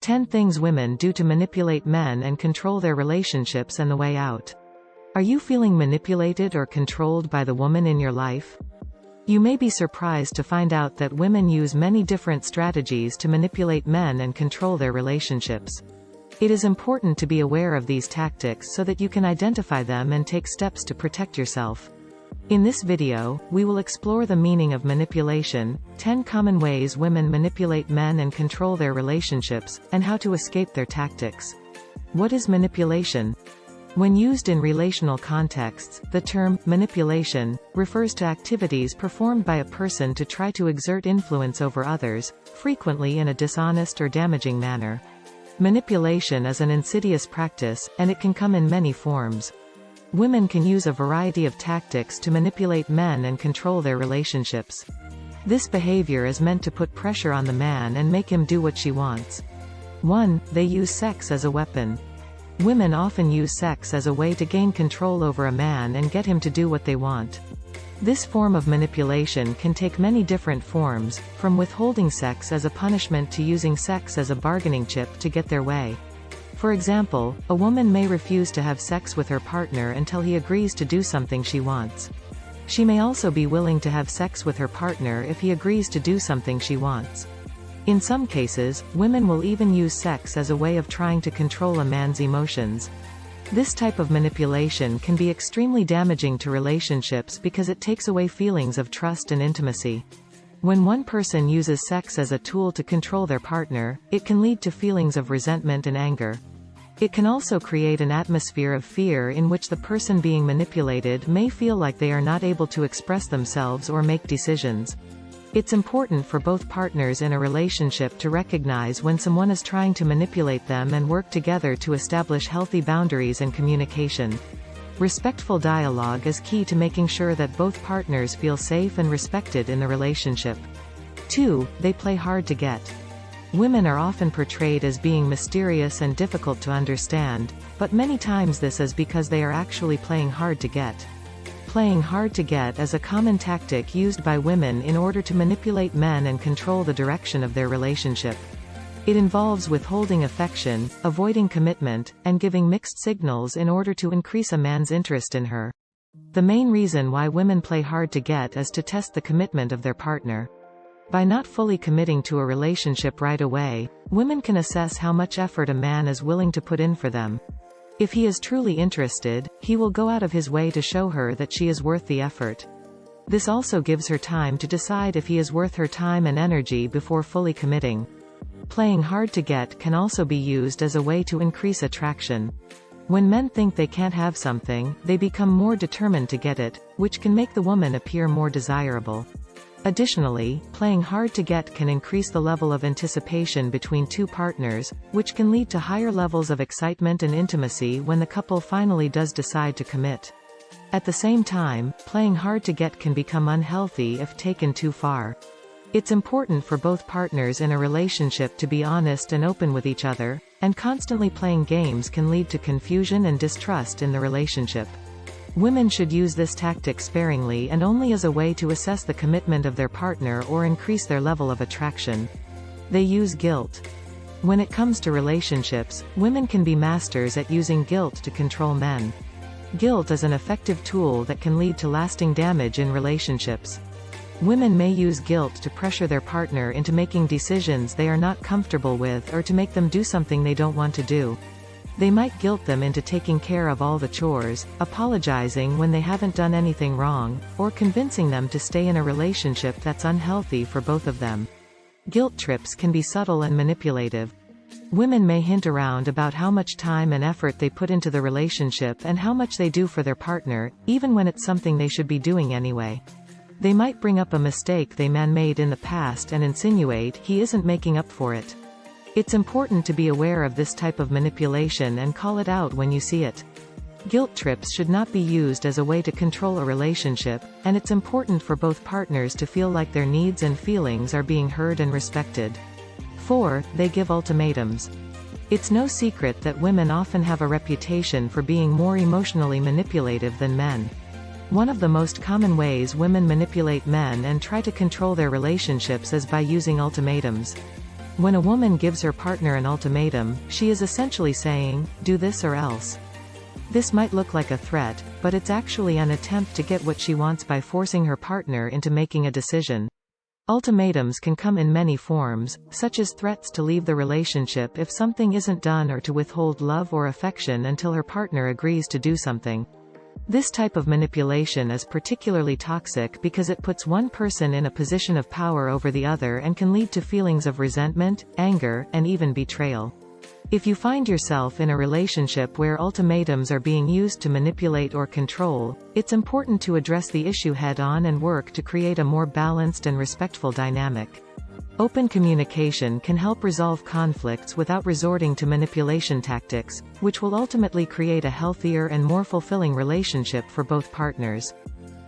10 things women do to manipulate men and control their relationships and the way out. Are you feeling manipulated or controlled by the woman in your life? You may be surprised to find out that women use many different strategies to manipulate men and control their relationships. It is important to be aware of these tactics so that you can identify them and take steps to protect yourself. In this video, we will explore the meaning of manipulation, 10 common ways women manipulate men and control their relationships, and how to escape their tactics. What is manipulation? When used in relational contexts, the term manipulation refers to activities performed by a person to try to exert influence over others, frequently in a dishonest or damaging manner. Manipulation is an insidious practice, and it can come in many forms. Women can use a variety of tactics to manipulate men and control their relationships. This behavior is meant to put pressure on the man and make him do what she wants. 1. They use sex as a weapon. Women often use sex as a way to gain control over a man and get him to do what they want. This form of manipulation can take many different forms, from withholding sex as a punishment to using sex as a bargaining chip to get their way. For example, a woman may refuse to have sex with her partner until he agrees to do something she wants. She may also be willing to have sex with her partner if he agrees to do something she wants. In some cases, women will even use sex as a way of trying to control a man's emotions. This type of manipulation can be extremely damaging to relationships because it takes away feelings of trust and intimacy. When one person uses sex as a tool to control their partner, it can lead to feelings of resentment and anger. It can also create an atmosphere of fear in which the person being manipulated may feel like they are not able to express themselves or make decisions. It's important for both partners in a relationship to recognize when someone is trying to manipulate them and work together to establish healthy boundaries and communication. Respectful dialogue is key to making sure that both partners feel safe and respected in the relationship. 2. They play hard to get. Women are often portrayed as being mysterious and difficult to understand, but many times this is because they are actually playing hard to get. Playing hard to get is a common tactic used by women in order to manipulate men and control the direction of their relationship. It involves withholding affection, avoiding commitment, and giving mixed signals in order to increase a man's interest in her. The main reason why women play hard to get is to test the commitment of their partner. By not fully committing to a relationship right away, women can assess how much effort a man is willing to put in for them. If he is truly interested, he will go out of his way to show her that she is worth the effort. This also gives her time to decide if he is worth her time and energy before fully committing. Playing hard to get can also be used as a way to increase attraction. When men think they can't have something, they become more determined to get it, which can make the woman appear more desirable. Additionally, playing hard to get can increase the level of anticipation between two partners, which can lead to higher levels of excitement and intimacy when the couple finally does decide to commit. At the same time, playing hard to get can become unhealthy if taken too far. It's important for both partners in a relationship to be honest and open with each other, and constantly playing games can lead to confusion and distrust in the relationship. Women should use this tactic sparingly and only as a way to assess the commitment of their partner or increase their level of attraction. They use guilt. When it comes to relationships, women can be masters at using guilt to control men. Guilt is an effective tool that can lead to lasting damage in relationships. Women may use guilt to pressure their partner into making decisions they are not comfortable with or to make them do something they don't want to do. They might guilt them into taking care of all the chores, apologizing when they haven't done anything wrong, or convincing them to stay in a relationship that's unhealthy for both of them. Guilt trips can be subtle and manipulative. Women may hint around about how much time and effort they put into the relationship and how much they do for their partner, even when it's something they should be doing anyway. They might bring up a mistake they made in the past and insinuate he isn't making up for it. It's important to be aware of this type of manipulation and call it out when you see it. Guilt trips should not be used as a way to control a relationship, and it's important for both partners to feel like their needs and feelings are being heard and respected. 4. They give ultimatums. It's no secret that women often have a reputation for being more emotionally manipulative than men. One of the most common ways women manipulate men and try to control their relationships is by using ultimatums. When a woman gives her partner an ultimatum, she is essentially saying, do this or else. This might look like a threat, but it's actually an attempt to get what she wants by forcing her partner into making a decision. Ultimatums can come in many forms, such as threats to leave the relationship if something isn't done or to withhold love or affection until her partner agrees to do something. This type of manipulation is particularly toxic because it puts one person in a position of power over the other and can lead to feelings of resentment, anger, and even betrayal. If you find yourself in a relationship where ultimatums are being used to manipulate or control, it's important to address the issue head-on and work to create a more balanced and respectful dynamic. Open communication can help resolve conflicts without resorting to manipulation tactics, which will ultimately create a healthier and more fulfilling relationship for both partners.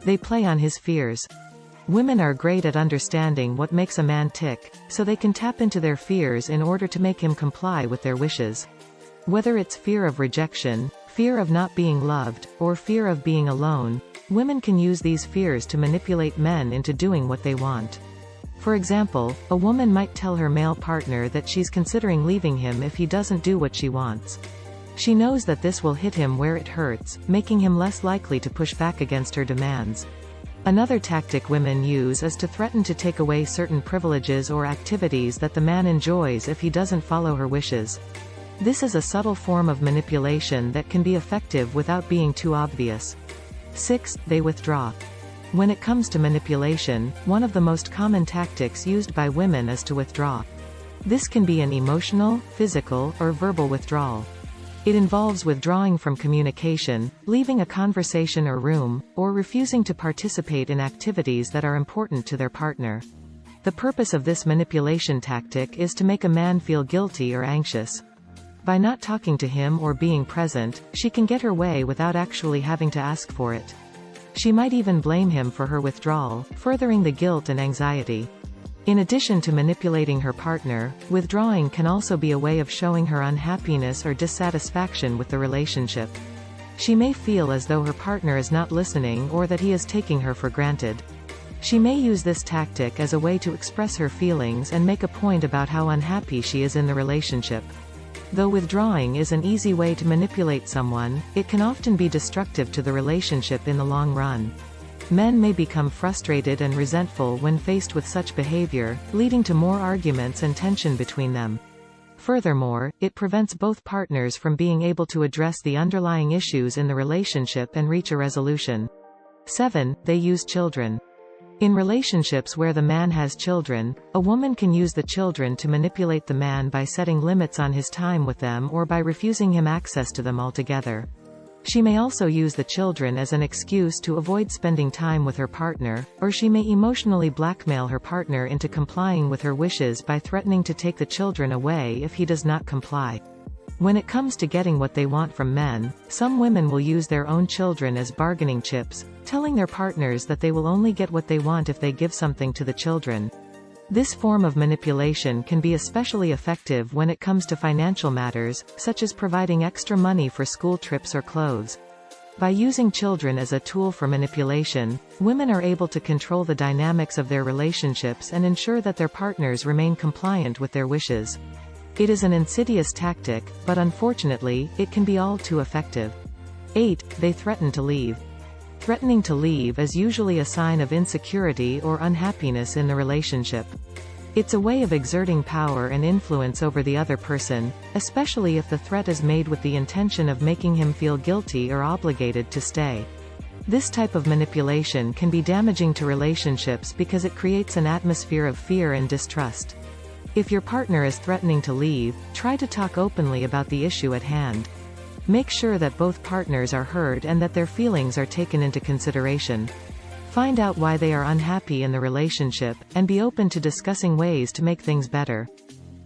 They play on his fears. Women are great at understanding what makes a man tick, so they can tap into their fears in order to make him comply with their wishes. Whether it's fear of rejection, fear of not being loved, or fear of being alone, women can use these fears to manipulate men into doing what they want. For example, a woman might tell her male partner that she's considering leaving him if he doesn't do what she wants. She knows that this will hit him where it hurts, making him less likely to push back against her demands. Another tactic women use is to threaten to take away certain privileges or activities that the man enjoys if he doesn't follow her wishes. This is a subtle form of manipulation that can be effective without being too obvious. 6. They withdraw. When it comes to manipulation, one of the most common tactics used by women is to withdraw. This can be an emotional, physical, or verbal withdrawal. It involves withdrawing from communication, leaving a conversation or room, or refusing to participate in activities that are important to their partner. The purpose of this manipulation tactic is to make a man feel guilty or anxious. By not talking to him or being present, she can get her way without actually having to ask for it. She might even blame him for her withdrawal, furthering the guilt and anxiety. In addition to manipulating her partner, withdrawing can also be a way of showing her unhappiness or dissatisfaction with the relationship. She may feel as though her partner is not listening or that he is taking her for granted. She may use this tactic as a way to express her feelings and make a point about how unhappy she is in the relationship. Though withdrawing is an easy way to manipulate someone, it can often be destructive to the relationship in the long run. Men may become frustrated and resentful when faced with such behavior, leading to more arguments and tension between them. Furthermore, it prevents both partners from being able to address the underlying issues in the relationship and reach a resolution. 7. They use children. In relationships where the man has children, a woman can use the children to manipulate the man by setting limits on his time with them or by refusing him access to them altogether. She may also use the children as an excuse to avoid spending time with her partner, or she may emotionally blackmail her partner into complying with her wishes by threatening to take the children away if he does not comply. When it comes to getting what they want from men, some women will use their own children as bargaining chips, telling their partners that they will only get what they want if they give something to the children. This form of manipulation can be especially effective when it comes to financial matters, such as providing extra money for school trips or clothes. By using children as a tool for manipulation, women are able to control the dynamics of their relationships and ensure that their partners remain compliant with their wishes. It is an insidious tactic, but unfortunately, it can be all too effective. 8. They threaten to leave. Threatening to leave is usually a sign of insecurity or unhappiness in the relationship. It's a way of exerting power and influence over the other person, especially if the threat is made with the intention of making him feel guilty or obligated to stay. This type of manipulation can be damaging to relationships because it creates an atmosphere of fear and distrust. If your partner is threatening to leave, try to talk openly about the issue at hand. Make sure that both partners are heard and that their feelings are taken into consideration. Find out why they are unhappy in the relationship, and be open to discussing ways to make things better.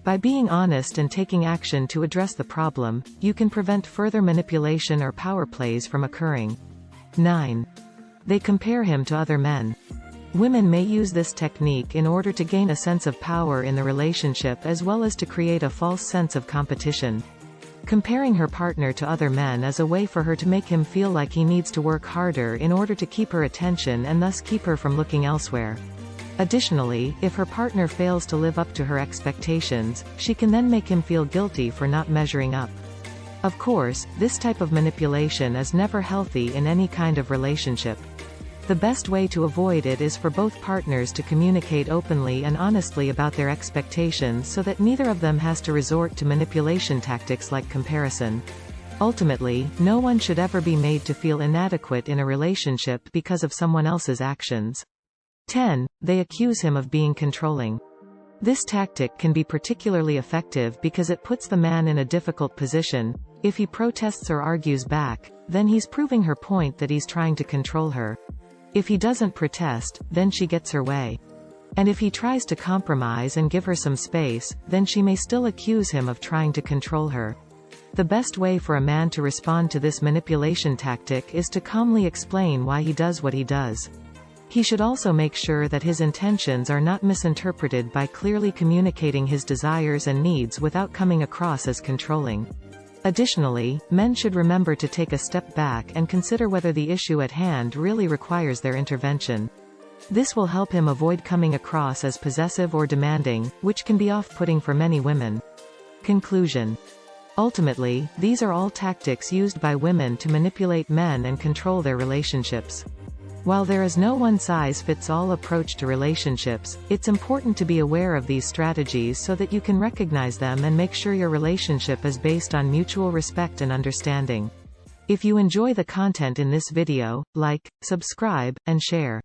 By being honest and taking action to address the problem, you can prevent further manipulation or power plays from occurring. 9. They compare him to other men. Women may use this technique in order to gain a sense of power in the relationship as well as to create a false sense of competition. Comparing her partner to other men is a way for her to make him feel like he needs to work harder in order to keep her attention and thus keep her from looking elsewhere. Additionally, if her partner fails to live up to her expectations, she can then make him feel guilty for not measuring up. Of course, this type of manipulation is never healthy in any kind of relationship. The best way to avoid it is for both partners to communicate openly and honestly about their expectations so that neither of them has to resort to manipulation tactics like comparison. Ultimately, no one should ever be made to feel inadequate in a relationship because of someone else's actions. 10. They accuse him of being controlling. This tactic can be particularly effective because it puts the man in a difficult position. If he protests or argues back, then he's proving her point that he's trying to control her. If he doesn't protest, then she gets her way. And if he tries to compromise and give her some space, then she may still accuse him of trying to control her. The best way for a man to respond to this manipulation tactic is to calmly explain why he does what he does. He should also make sure that his intentions are not misinterpreted by clearly communicating his desires and needs without coming across as controlling. Additionally, men should remember to take a step back and consider whether the issue at hand really requires their intervention. This will help him avoid coming across as possessive or demanding, which can be off-putting for many women. Conclusion. Ultimately, these are all tactics used by women to manipulate men and control their relationships. While there is no one-size-fits-all approach to relationships, it's important to be aware of these strategies so that you can recognize them and make sure your relationship is based on mutual respect and understanding. If you enjoy the content in this video, like, subscribe, and share.